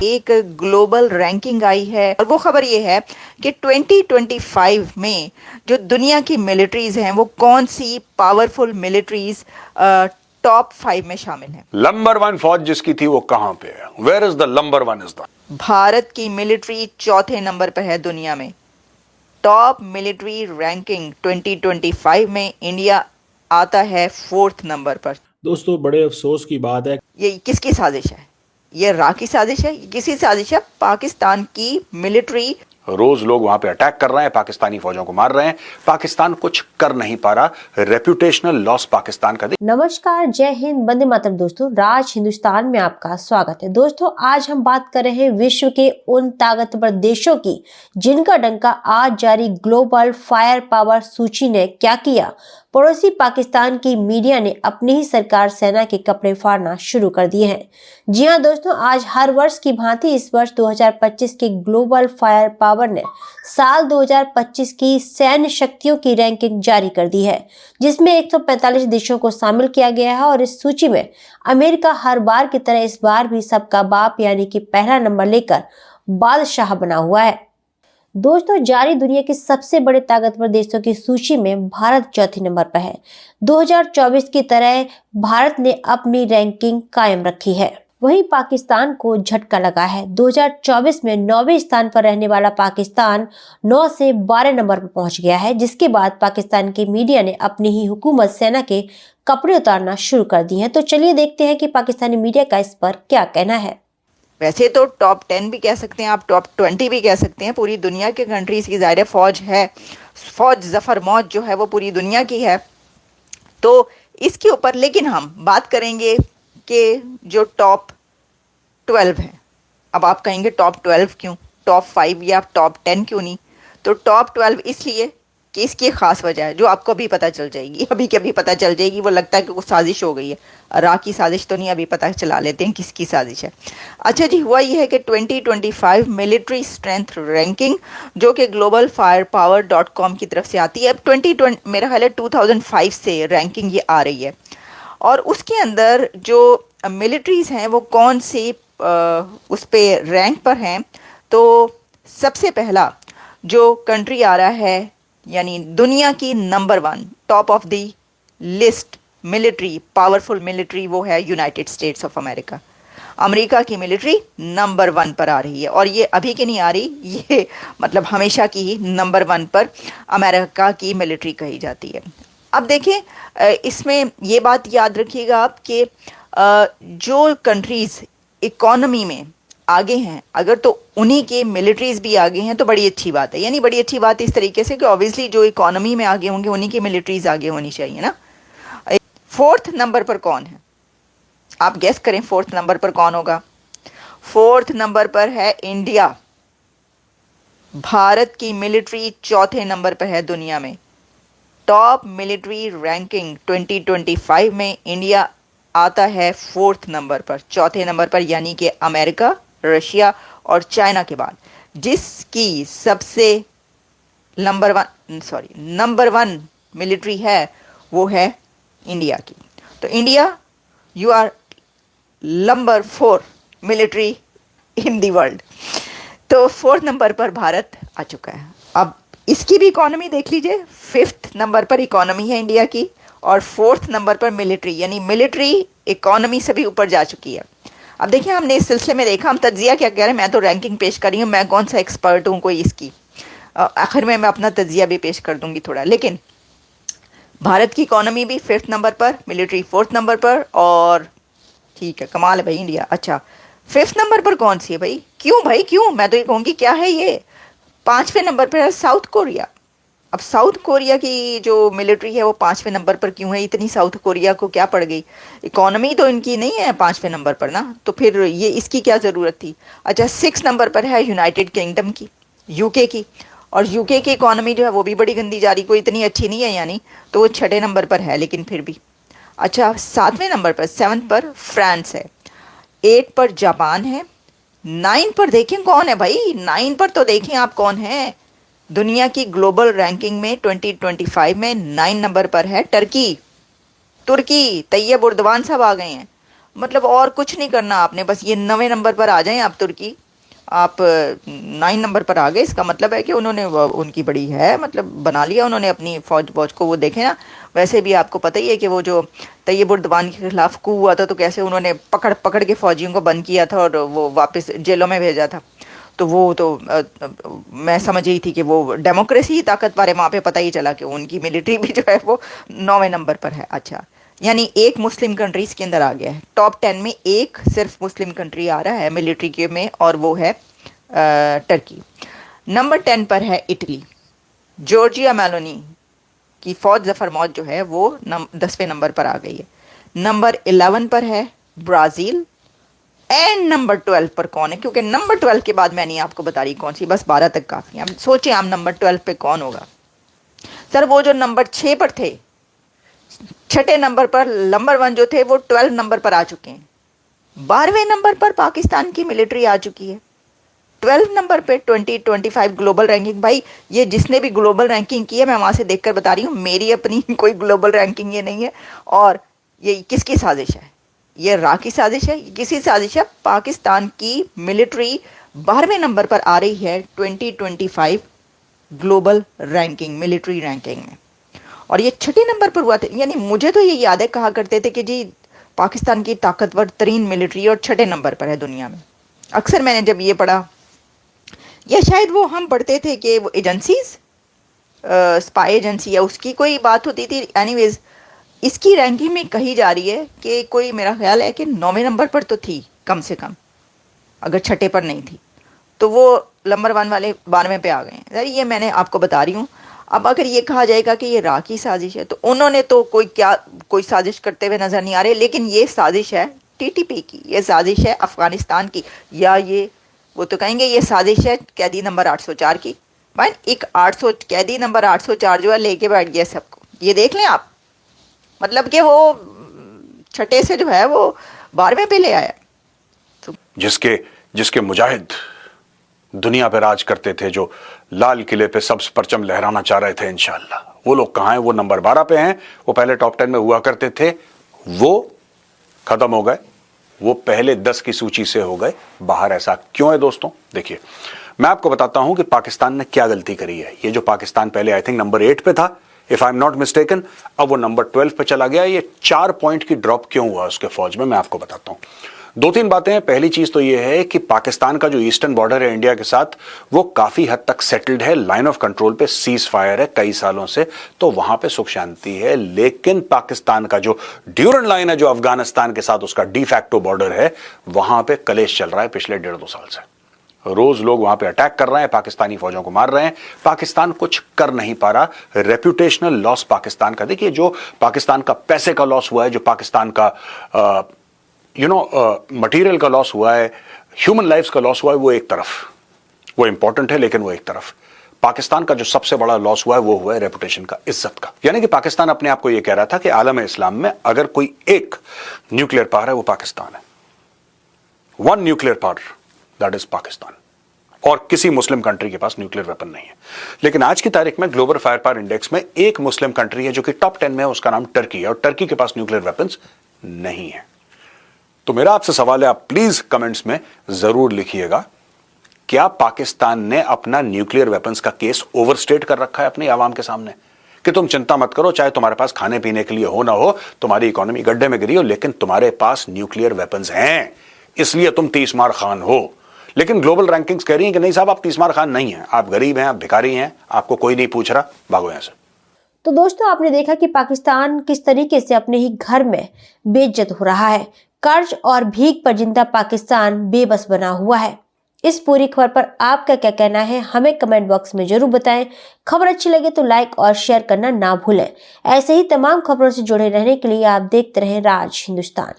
एक global ranking आई है और वो खबर ये है कि 2025 में जो दुनिया की मिलिट्रीज हैं वो कौन सी पावरफुल मिलिट्रीज टॉप 5 में शामिल हैं। नंबर 1 फौज जिसकी थी वो कहां पे है? Where is the number 1 is the? Bharat की मिलिट्री चौथे नंबर पर है दुनिया में। टॉप मिलिट्री रैंकिंग 2025 में इंडिया आता है 4th नंबर पर। दोस्तों बड़े अफसोस की बात है, ये किसकी साजिश है? ये रा की साजिश है? किसी साजिश है? पाकिस्तान की मिलिट्री। रोज लोग वहां पे अटैक कर रहे हैं, पाकिस्तानी फौजों को मार रहे हैं, पाकिस्तान कुछ कर नहीं पा रहा, रेप्यूटेशनल लॉस पाकिस्तान का। नमस्कार, जय हिंद, वंदे मातरम। दोस्तों, राज हिंदुस्तान में आपका स्वागत है। दोस्तों, आज हम बात कर रहे हैं विश्व के उन ताकतवर देशों की जिनका डंका आज जारी ग्लोबल फायर पावर सूची ने क्या किया। पड़ोसी पाकिस्तान की मीडिया ने अपनी ही सरकार सेना के कपड़े फाड़ना शुरू कर दिए हैं। जी हां दोस्तों, आज हर वर्ष की भांति इस वर्ष 2025 के ग्लोबल फायर पावर ने साल 2025 की सैन्य शक्तियों की रैंकिंग जारी कर दी है, जिसमें 145 देशों को शामिल किया गया है। और इस सूची में अमेरिका हर बार की तरह इस बार भी सबका बाप यानी कि पहला नंबर लेकर बादशाह बना हुआ है। दोस्तों, जारी दुनिया के सबसे बड़े ताकतवर देशों की सूची में भारत चौथे नंबर पर है। 2024 की तरह भारत ने अपनी रैंकिंग कायम रखी है। वहीं पाकिस्तान को झटका लगा है। 2024 में 9वें स्थान पर रहने वाला पाकिस्तान 9 से 12 नंबर पर पहुंच गया है, जिसके बाद पाकिस्तान के मीडिया ने अपनी ही हुकूमत सेना के कपड़े उतारना शुरू कर दिए हैं। तो चलिए देखते हैं कि पाकिस्तानी मीडिया का इस पर क्या कहना है। वैसे तो टॉप 10 भी कह सकते हैं आप, टॉप 20 भी कह सकते हैं। पूरी दुनिया के कंट्रीज की ज़ाहिर फौज है, फौज जफर मौज जो है वो पूरी दुनिया की है। तो इसके ऊपर लेकिन हम बात करेंगे कि जो टॉप 12 है। अब आप कहेंगे टॉप 12 क्यों, टॉप 5 या टॉप 10 क्यों नहीं? तो टॉप 12 इसलिए कि इसकी एक ख़ास वजह है जो आपको अभी पता चल जाएगी, अभी के अभी पता चल जाएगी। वो लगता है कि कुछ साजिश हो गई है। रा की साजिश तो नहीं, अभी पता चला लेते हैं किसकी साजिश है। अच्छा जी, हुआ ये है कि 2025 मिलिट्री स्ट्रेंथ रैंकिंग जो कि ग्लोबल फायर पावर .com की तरफ से आती है। अब 2020 मेरा ख्याल है 2005 से रैंकिंग ये आ रही है। और उसके अंदर जो मिलिट्रीज़ हैं वो कौन सी उस पे रैंक पर हैं। तो सबसे पहला जो कंट्री आ रहा है यानी दुनिया की number 1 top of the list military powerful military, वो है United states of America. America की मिलिट्री नंबर 1 पर आ रही है और ये अभी की नहीं आ रही, ये मतलब हमेशा की ही नंबर 1 पर अमेरिका की मिलिट्री कही जाती है। अब देखें, इसमें ये बात याद रखिएगा आप कि जो कंट्रीज़ इकोनॉमी में आगे हैं, अगर तो उन्हीं के मिलिट्रीज भी आगे हैं तो बड़ी अच्छी बात है। यानी बड़ी अच्छी बात इस तरीके से कि ऑब्वियसली जो इकोनॉमी में आगे होंगे उन्हीं की मिलिट्रीज आगे होनी चाहिए ना। 4th नंबर पर कौन है? आप गेस करें 4th नंबर पर कौन होगा? 4th नंबर पर है इंडिया। भारत की मिलिट्री चौथे नंबर पर है दुनिया में। टॉप मिलिट्री रैंकिंग 2025 में इंडिया आता है 4th नंबर पर, चौथे नंबर पर, यानी कि अमेरिका, रशिया और चाइना के बाद जिसकी सबसे नंबर 1 मिलिट्री है वो है इंडिया की। तो India, you are number 4 military in the world. तो 4th नंबर पर भारत आ चुका है। अब इसकी भी इकोनॉमी देख लीजिए, 5th नंबर पर इकोनॉमी है इंडिया की और 4th नंबर पर मिलिट्री, यानी मिलिट्री इकोनॉमी से भी ऊपर जा चुकी है। अब देखिए, हमने इस सिलसिले में देखा, हम तज्जिया क्या कह रहे हैं, मैं तो रैंकिंग पेश कर रही हूँ, मैं कौन सा एक्सपर्ट हूँ कोई इसकी। आखिर में मैं अपना तज्जिया भी पेश कर दूंगी थोड़ा। लेकिन भारत की इकोनॉमी भी 5th नंबर पर, मिलिट्री 4th नंबर पर, और ठीक है, कमाल है भाई इंडिया। अच्छा, 5th नंबर पर कौन सी है भाई? क्यों भाई क्यों? मैं तो ये कहूँगी क्या है ये। 5वें नंबर पर है साउथ कोरिया। अब साउथ कोरिया की जो मिलिट्री है वो 5वें नंबर पर क्यों है? इतनी साउथ कोरिया को क्या पड़ गई? इकोनॉमी तो इनकी नहीं है 5वें नंबर पर ना, तो फिर ये इसकी क्या ज़रूरत थी? अच्छा, 6 नंबर पर है यूनाइटेड किंगडम की, यूके की, और यूके की इकोनॉमी जो है वो भी बड़ी गंदी जा रही, कोई इतनी अच्छी नहीं है यानी, तो वो 6ठे नंबर पर है लेकिन फिर भी। अच्छा, 7वें नंबर पर, 7th पर फ्रांस है, 8 पर जापान है, 9 पर देखें कौन है भाई? 9 पर तो देखें आप कौन है। दुनिया की ग्लोबल रैंकिंग में 2025 में 9 नंबर पर है तुर्की। तैयब उर्दवान साहब आ गए हैं। मतलब और कुछ नहीं करना आपने, बस ये 9वें नंबर पर आ जाएं आप तुर्की। आप 9 नंबर पर आ गए, इसका मतलब है कि उन्होंने उनकी बड़ी है, मतलब बना लिया उन्होंने अपनी फौज फौज को। वो देखें ना, वैसे भी आपको पता ही है कि वो जो तैयब उर्दवान के खिलाफ कू हुआ था, तो कैसे उन्होंने पकड़ पकड़ के फौजियों को बंद किया था और वो वापस जेलों में भेजा था। तो वो तो मैं समझ रही थी कि वो डेमोक्रेसी ही ताकतवर है वहाँ पे, पता ही चला कि उनकी मिलिट्री भी जो है वो 9वें नंबर पर है। अच्छा, यानी एक मुस्लिम कंट्रीज के अंदर आ गया है। टॉप 10 में एक सिर्फ मुस्लिम कंट्री आ रहा है मिलिट्री के में, और वो है टर्की। नंबर 10 पर है इटली। जॉर्जिया मेलोनी की फौज जफर मौज जो है वो 10वें नंबर पर आ गई है। नंबर 11 पर है ब्राज़ील। एंड नंबर 12 पर कौन है, क्योंकि नंबर 12 के बाद मैं नहीं आपको बता रही कौन सी, बस 12 तक काफ़ी है। हम सोचें हम नंबर 12 पे कौन होगा। सर वो जो नंबर 6 पर थे, छठे नंबर पर नंबर 1 जो थे वो 12 नंबर पर आ चुके हैं। 12वें नंबर पर पाकिस्तान की मिलिट्री आ चुकी है। 12 नंबर पे 2025 ग्लोबल रैंकिंग। भाई ये जिसने भी ग्लोबल रैंकिंग की है, मैं वहाँ से देखकर बता रही हूँ, मेरी अपनी कोई ग्लोबल रैंकिंग ये नहीं है। और ये किसकी साजिश है? ये रा की साजिश है, किसी साजिश है? पाकिस्तान की मिलिट्री 12वें नंबर पर आ रही है 2025 ग्लोबल रैंकिंग, मिलिट्री रैंकिंग में। और ये छठे नंबर पर हुआ था। यानी मुझे तो ये याद है, कहा करते थे कि जी पाकिस्तान की ताकतवर तरीन मिलिट्री और छठे नंबर पर है दुनिया में। अक्सर मैंने जब ये पढ़ा, या शायद वो हम पढ़ते थे कि वो एजेंसीज, स्पाई एजेंसी या उसकी कोई बात होती थी। एनीवेज इसकी रैंकिंग में कही जा रही है कि कोई, मेरा ख्याल है कि 9वें नंबर पर तो थी कम से कम, अगर छठे पर नहीं थी तो वो नंबर 1 वाले 12वें पे आ गए हैं। ये मैंने आपको बता रही हूँ। अब अगर ये कहा जाएगा कि ये रा की साजिश है, तो उन्होंने तो कोई साजिश करते हुए नज़र नहीं आ रहे, लेकिन ये साजिश है टीटीपी की, ये साजिश है अफ़गानिस्तान की, या ये वो तो कहेंगे ये साजिश है कैदी नंबर 804 की। भाई एक 800 कैदी नंबर 804 जो है लेके बैठ गया सबको। ये देख लें आप, मतलब कि वो छठे से जो है वो 12वें पे ले आया। तो जिसके मुजाहिद दुनिया पे राज करते थे, जो लाल किले पे सब्ज परचम लहराना चाह रहे थे इंशाअल्लाह, वो लोग कहाँ हैं? वो नंबर 12 पे हैं। वो पहले टॉप 10 में हुआ करते थे, वो खत्म हो गए, वो पहले 10 की सूची से हो गए बाहर। ऐसा क्यों है दोस्तों? देखिए, मैं आपको बताता हूं कि पाकिस्तान ने क्या गलती करी है। ये जो पाकिस्तान पहले आई थिंक नंबर 8 पे था, if I am not mistaken, अब वो नंबर 12 पे चला गया। ये 4 पॉइंट की ड्रॉप क्यों हुआ उसके फौज में, मैं आपको बताता हूं। 2-3 बातें हैं। पहली चीज तो यह है कि पाकिस्तान का जो ईस्टर्न बॉर्डर है इंडिया के साथ, वो काफी हद तक सेटल्ड है, लाइन ऑफ कंट्रोल पे सीज फायर है कई सालों से, तो वहां पे सुख शांति है। लेकिन पाकिस्तान का जो ड्यूरन लाइन है, जो अफगानिस्तान के साथ उसका डिफैक्टो बॉर्डर है, वहां पे कलेश चल रहा है पिछले 1.5-2 साल से। रोज लोग वहां पे अटैक कर रहे हैं, पाकिस्तानी फौजों को मार रहे हैं। पाकिस्तान कुछ कर नहीं पा रहा। रेप्यूटेशनल लॉस पाकिस्तान का, देखिए, जो पाकिस्तान का पैसे का लॉस हुआ है, जो पाकिस्तान का मटेरियल का लॉस हुआ है, ह्यूमन लाइफ्स का लॉस हुआ है, वो एक तरफ, वो इंपॉर्टेंट है, लेकिन वो एक तरफ। पाकिस्तान का जो सबसे बड़ा लॉस हुआ है वो हुआ है रेपुटेशन का, इज्जत का। यानी कि पाकिस्तान अपने आप को यह कह रहा था कि आलम इस्लाम में अगर कोई एक न्यूक्लियर पावर है वो पाकिस्तान है। 1 nuclear power, that is Pakistan. और किसी मुस्लिम कंट्री के पास न्यूक्लियर वेपन नहीं है। लेकिन आज की तारीख में ग्लोबल फायर पावर इंडेक्स में एक मुस्लिम कंट्री है जो कि टॉप 10 में है, उसका नाम टर्की है, और टर्की के पास न्यूक्लियर वेपन्स नहीं है। तो मेरा आपसे सवाल है, आप प्लीज कमेंट्स में जरूर लिखिएगा, क्या पाकिस्तान ने अपना न्यूक्लियर वेपन्स का केस ओवरस्टेट कर रखा है अपनी आवाम के सामने, कि तुम चिंता मत करो, चाहे तुम्हारे पास खाने पीने के लिए हो ना हो, तुम्हारी इकोनॉमी गड्ढे में गिरी हो, लेकिन तुम्हारे पास न्यूक्लियर वेपन्स हैं, इसलिए तुम तीसमार खान हो। लेकिन ग्लोबल रैंकिंग्स कह रही हैं कि नहीं साहब, आप तीसमार खान नहीं हैं, आप गरीब हैं, आप भिखारी हैं, आपको कोई नहीं पूछ रहा, भागो यहां से। तो दोस्तों, आपने देखा कि पाकिस्तान किस तरीके से अपने ही घर में बेइज्जत हो रहा है। कर्ज और भीख पर जिंदा पाकिस्तान बेबस बना हुआ है। इस पूरी खबर पर आपका क्या कहना है, हमें कमेंट बॉक्स में जरूर बताएं। खबर अच्छी लगे तो लाइक और शेयर करना ना भूलें। ऐसे ही तमाम खबरों से जुड़े रहने के लिए आप देखते रहें राज हिंदुस्तान।